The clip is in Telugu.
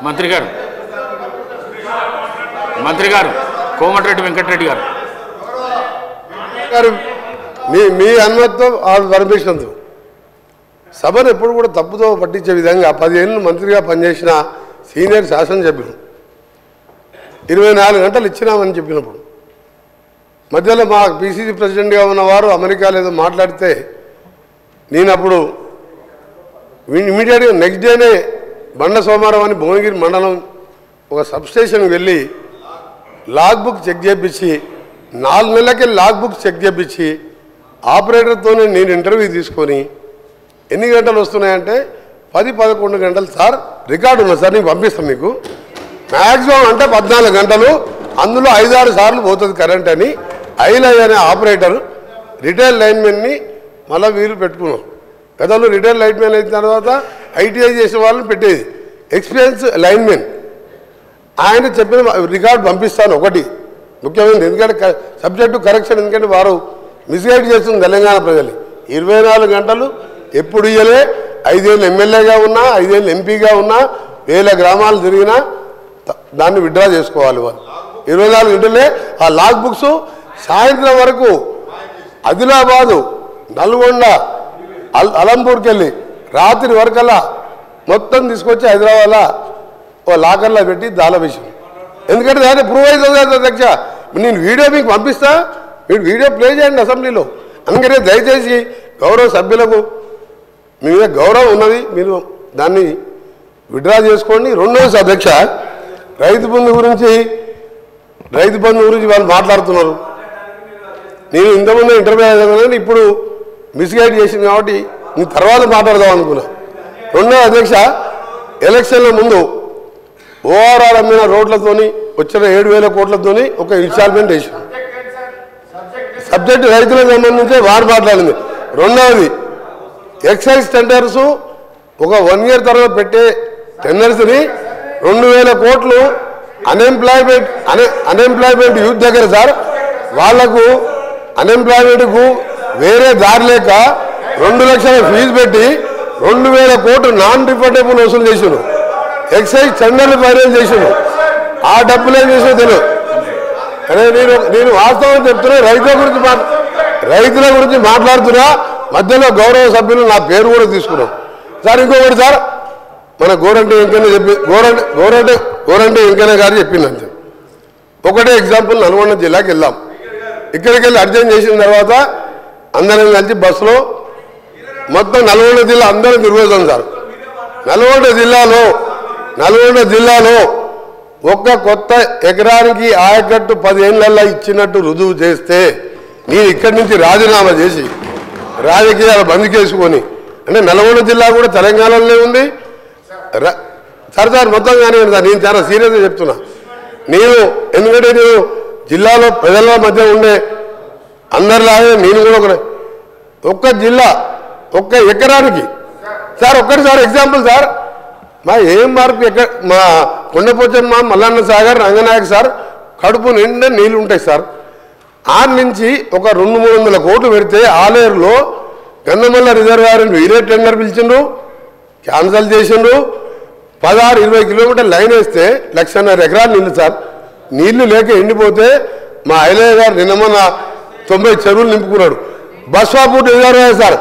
మంత్రి గారు కోమటిరెడ్డి వెంకటరెడ్డి గారు మీ అనుమతితో పర్మిషన్ సభను ఎప్పుడు కూడా తప్పుతో పట్టించే విధంగా 10 ఏళ్ళు మంత్రిగా పనిచేసిన సీనియర్ శాసనసభ్యులు 24 గంటలు ఇచ్చినామని చెప్పినప్పుడు మధ్యలో మా పిసిసి ప్రెసిడెంట్గా ఉన్నవారు అమెరికాలో ఏదో మాట్లాడితే నేను అప్పుడు ఇమీడియట్గా నెక్స్ట్ డేనే బండ సోమవారం అని భువనగిరి మండలం ఒక సబ్స్టేషన్కి వెళ్ళి లాగ్ బుక్ చెక్ చేయించి 4 నెలలకే లాగ్ బుక్ చెక్ చేయించి ఆపరేటర్తోనే నేను ఇంటర్వ్యూ తీసుకొని ఎన్ని గంటలు వస్తున్నాయంటే 10-11 గంటలు సార్ రికార్డు ఉంది సార్ నేను పంపిస్తాను మీకు మ్యాక్సిమం అంటే 14 గంటలు అందులో 5-6 సార్లు పోతుంది కరెంట్ అని ఐలై అనే ఆపరేటర్ రిటైల్ లైన్మెన్ని మళ్ళీ వీరు పెట్టుకున్నాం గతంలో రిటైల్ లైన్మెన్ అయిన తర్వాత ఐటీఐ చేసిన వాళ్ళని పెట్టేది ఎక్స్పీరియన్స్ లైన్మెన్ ఆయన చెప్పిన రికార్డు పంపిస్తాను ఒకటి ముఖ్యమైనది ఎందుకంటే సబ్జెక్టు కరెక్షన్ ఎందుకంటే వారు మిస్గైడ్ చేస్తుంది తెలంగాణ ప్రజలు 24 గంటలు ఎప్పుడు ఇయ్యలే 5 ఏళ్ళు ఎమ్మెల్యేగా ఉన్నా 5 ఏళ్ళు ఎంపీగా ఉన్నా 1000 గ్రామాలు తిరిగినా దాన్ని విత్డ్రా చేసుకోవాలి వాళ్ళు 24 గంటలే ఆ లాగ్ బుక్స్ సాయంత్రం వరకు ఆదిలాబాదు నల్గొండ అలంపూర్కి వెళ్ళి రాత్రి వరకల్లా మొత్తం తీసుకొచ్చి హైదరాబాద్లో ఓ లాకర్లో పెట్టి దాల విషయం ఎందుకంటే దాన్ని ప్రూవ్ అవుతుంది కదా అధ్యక్ష నేను వీడియో మీకు పంపిస్తా మీరు వీడియో ప్లే చేయండి అసెంబ్లీలో అందుకనే దయచేసి గౌరవ సభ్యులకు మీ మీద గౌరవం ఉన్నది మీరు దాన్ని విత్డ్రా చేసుకోండి రెండోది అధ్యక్ష రైతు బంధు గురించి వాళ్ళు మాట్లాడుతున్నారు నేను ఇంతకుముందు ఇంటర్వ్యూ అయ్యాను ఇప్పుడు మిస్గైడ్ చేసింది కాబట్టి నేను తర్వాత మాట్లాడదాం అనుకున్నా రెండో అధ్యక్ష ఎలక్షన్ల ముందు ఓఆర్ఆర్ అమ్మిన రోడ్లతోని వచ్చిన 7,000 కోట్లతోని ఒక ఇన్స్టాల్మెంట్ వేసింది సబ్జెక్టు రైతులకు సంబంధించి వారు మాట్లాడింది రెండవది ఎక్సైజ్ టెండర్స్ ఒక 1 year తర్వాత పెట్టే టెండర్స్ని 2,000 కోట్లు అన్ఎంప్లాయ్మెంట్ యూత్ దగ్గర సార్ వాళ్లకు అన్ఎంప్లాయ్మెంట్కు వేరే దారి లేక 2 లక్షల ఫీజు పెట్టి 2,000 కోట్లు నాన్ రిఫండబుల్ వసూలు చేసారు ఎక్సైజ్ టెండర్లు ఫైనల్ చేసారు ఆ డబ్బులు ఏం చేసినా తెలియదు అదే నేను వాస్తవం చెప్తున్నా రైతుల గురించి మాట్లాడుతున్నా మధ్యలో గౌరవ సభ్యులు నా పేరు కూడా తీసుకున్నాం సార్ ఇంకొకటి సార్ మన గోరంటే వెంకయ్య గారు చెప్పిందంటే ఒకటే ఎగ్జాంపుల్ నల్గొండ జిల్లాకి వెళ్దాం ఇక్కడికి వెళ్ళి అర్జెంట్ చేసిన తర్వాత అందరం కలిసి బస్సులో మొత్తం నల్గొండ జిల్లా అందరం తిరుగుతాం సార్ నల్గొండ జిల్లాలో ఒక్క కొత్త ఎకరానికి ఆయకట్టు 10 ఏళ్లలో ఇచ్చినట్టు రుజువు చేస్తే నేను ఇక్కడి నుంచి రాజీనామా చేసి రాజకీయాలు బంద్ చేసుకొని అంటే నల్గొండ జిల్లా కూడా తెలంగాణలోనే ఉంది సార్ మొత్తంగానే సార్ నేను చాలా సీరియస్గా చెప్తున్నా ఎందుకంటే నేను జిల్లాలో ప్రజల మధ్య ఉండే అందరిలాగే నేను కూడా ఒక్క జిల్లా ఒక్క ఎకరానికి సార్ ఒక్కటిసారి ఎగ్జాంపుల్ సార్ మా ఏం మార్పు మా కొండపోచమ్మ మల్లన్న సాగర్ రంగనాయక్ సార్ కడుపు నిండా నీళ్ళు ఉంటాయి సార్ ఆ నుంచి ఒక 200-300 కోట్లు పెడితే ఆలేరులో గన్నమల్ల రిజర్వాయర్ వీరే టెండర్ పిలిచిండ్రు క్యాన్సల్ చేసిండ్రు 16-20 కిలోమీటర్ల లైన్ వేస్తే 1,50,000 ఎకరాలు నీళ్ళు సార్ నీళ్లు లేక ఎండిపోతే మా ఐలయ్య గారు నిన్న 90 చెరువులు నింపుకున్నాడు బస్వాపూర్ రిజర్వాయర్ సార్